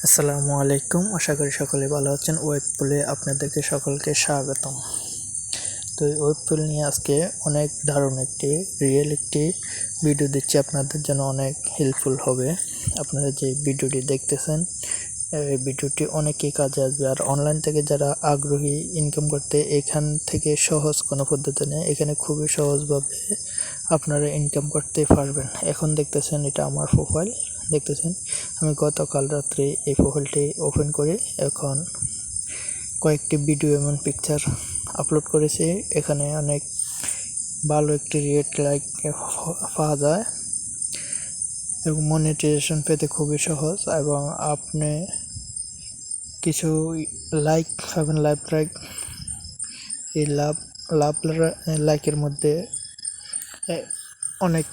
আসসালামু আলাইকুম। আশা করি সকলে ভালো আছেন। ওয়েব পুলে আপনাদেরকে সকলকে স্বাগতম। তো এই ওয়েব পুল নিয়ে আজকে অনেক দারুণ একটি ভিডিও দিচ্ছি, আপনাদের জন্য অনেক হেল্পফুল হবে। আপনারা যে ভিডিওটি দেখতেছেন এই ভিডিওটি অনেকেই কাজে আসবে। আর অনলাইন থেকে যারা আগ্রহী ইনকাম করতে, এখান থেকে সহজ কোনো পদ্ধতি নেই, এখানে খুবই সহজভাবে আপনারা ইনকাম করতে পারবেন। এখন দেখতেছেন এটা আমার প্রোফাইল, দেখতেছেন আমি গতকাল রাত্রে এই প্রোফাইলটি ওপেন করে এখন কয়েকটি ভিডিও এবং পিকচার আপলোড করেছি। এখানে অনেক ভালো একটি রেট লাইক পাওয়া যায় এবং মনিটাইজেশন পেতে খুবই সহজ, এবং আপনি কিছু লাইক পাবেন। এই লাইকের মধ্যে অনেক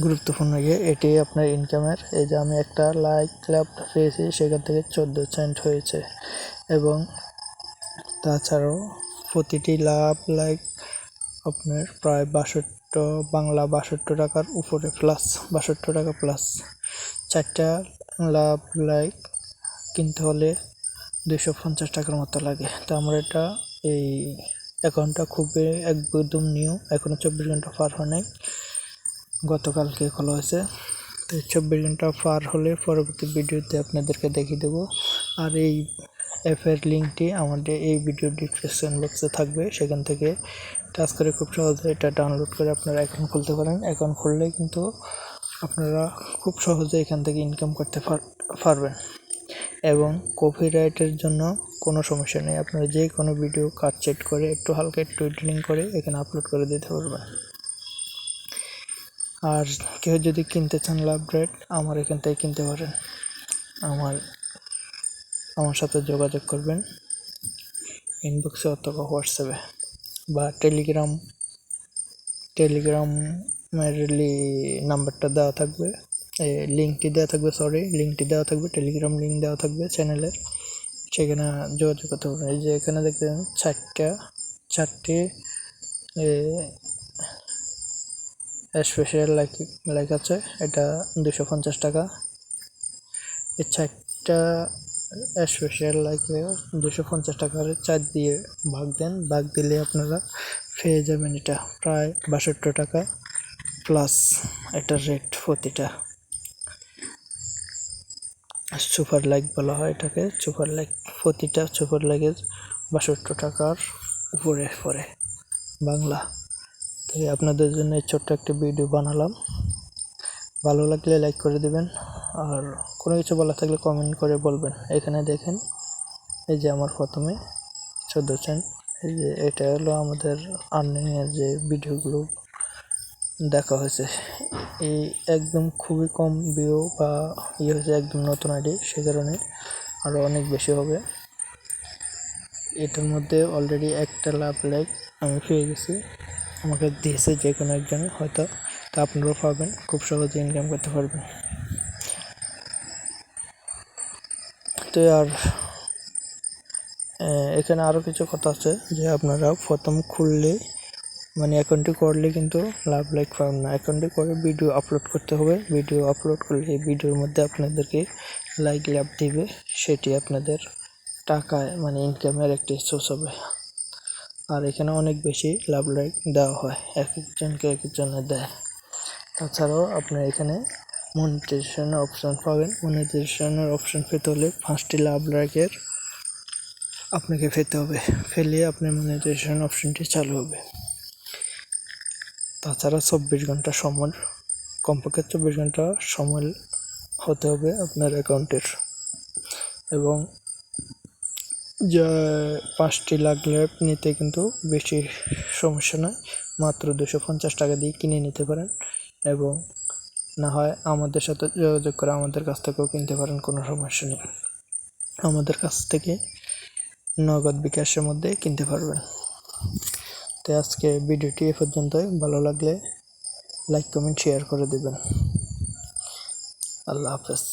গুরুত্বপূর্ণ এটি আপনার ইনকামের। এই যে আমি একটা লাইক পেয়েছি, সেখান থেকে 14 সেন্ট হয়েছে। এবং তাছাড়াও প্রতিটি লাইক আপনার প্রায় 62 টাকার উপরে প্লাস, 62 টাকা প্লাস। 4টা লাইক কিনতে হলে 250 টাকার মতো লাগে। তো আমরা এটা এই অ্যাকাউন্টটা খুবই একদম নিউ, এখনো 24 ঘন্টা পার হয় নাই, গতকালকে খোলা হয়েছে। তো 24 ঘন্টা পার হলে পরবর্তী ভিডিওতে আপনাদেরকে দেখিয়ে দেবো। আর এই অ্যাপের লিঙ্কটি আমাদের এই ভিডিও ডিসক্রিপশন বক্সে থাকবে, সেখান থেকে টাচ করে খুব সহজে এটা ডাউনলোড করে আপনারা অ্যাকাউন্ট খুলতে পারেন। অ্যাকাউন্ট খুললে কিন্তু আপনারা খুব সহজে এখান থেকে ইনকাম করতে পারবেন। এবং কপিরাইটের জন্য কোনো সমস্যা নেই, আপনারা যে কোনো ভিডিও কাট সেট করে একটু হালকা একটু এডিটিং করে এখানে আপলোড করে দিতে পারবেন। আর কেউ যদি কিনতে চান লাভ রেট, আমার এখান থেকে কিনতে পারেন। আমার সাথে যোগাযোগ করবেন ইনবক্সে অথবা হোয়াটসঅ্যাপে বা টেলিগ্রামের নাম্বারটা দেওয়া থাকবে, লিঙ্কটি দেওয়া থাকবে, টেলিগ্রাম লিঙ্ক দেওয়া থাকবে চ্যানেলের, সেখানে যোগাযোগ করতে পারবেন। এই যে এখানে দেখবেন চারটি স্পেশাল লাইক আছে, এটা 250 টাকা। এই 4টা স্পেশাল লাইকে 250 টাকার 4 দিয়ে ভাগ দিলে আপনারা পেয়ে যাবেন এটা প্রায় 62 টাকা প্লাস। এটার রেট প্রতিটা সুপার লাইক বলা হয় এটাকে, প্রতিটা সুপার লাইকের 62 টাকার উপরে পড়ে বাংলা। তাই আপনাদের জন্য ছোট্ট একটা ভিডিও বানালাম, ভালো লাগলে লাইক করে দিবেন। আর কোনো কিছু বলা থাকলে কমেন্ট করে বলবেন। এখানে দেখেন এই যে আমার প্রথমে 14 সেন্ট, এই যে এটা হলো আমাদের আর্নিংয়ের যে ভিডিওগুলো দেখা হয়েছে। এই একদম খুবই কম ভিউ বা হয়েছে, একদম নতুন আইডি, সে কারণে আরও অনেক বেশি হবে। এটার মধ্যে অলরেডি একটা লাইক আমি পেয়ে গেছি, আমাকে দিয়েছে যে কোনো একজনে, হয়তো তা আপনারাও পাবেন, খুব সহজে ইনকাম করতে পারবেন। তো আর এখানে আরও কিছু কথা আছে যে আপনারা প্রথম খুললে মানে অ্যাকাউন্টটি করলে কিন্তু লাইক পাবেন না। অ্যাকাউন্টটি করে ভিডিও আপলোড করতে হবে, ভিডিও আপলোড করলে এই ভিডিওর মধ্যে আপনাদেরকে লাভ দিবে, সেটি আপনাদের টাকায় মানে ইনকামের একটি সোর্স হবে। আর এখানে অনেক বেশি লাইক দেওয়া হয়, এক একজনের দেয়। তাছাড়াও আপনার এখানে মনিটাইজেশনের অপশান পাবেন। মনিটাইজেশনের অপশান পেতে হলে 5টি লাইকের আপনাকে পেতে হবে, ফেলে আপনার মনিটাইজেশন অপশানটি চালু হবে। তাছাড়া 24 ঘন্টা সময়, কমপক্ষে 24 ঘন্টা সময় হতে হবে আপনার অ্যাকাউন্টের। এবং যা 5টি লাইক নিতে কিন্তু বেশি সমস্যা নয়, মাত্র 250 টাকা দিয়ে কিনে নিতে পারেন। এবং না হয় আমাদের সাথে যোগাযোগ করে আমাদের কাছ থেকেও কিনতে পারেন, কোনো সমস্যা নেই। আমাদের কাছ থেকে নগদ বিকাশের মধ্যে কিনতে পারবেন। তো আজকে ভিডিওটি এ পর্যন্তই, ভালো লাগলে লাইক কমেন্ট শেয়ার করে দেবেন। আল্লাহ হাফেজ।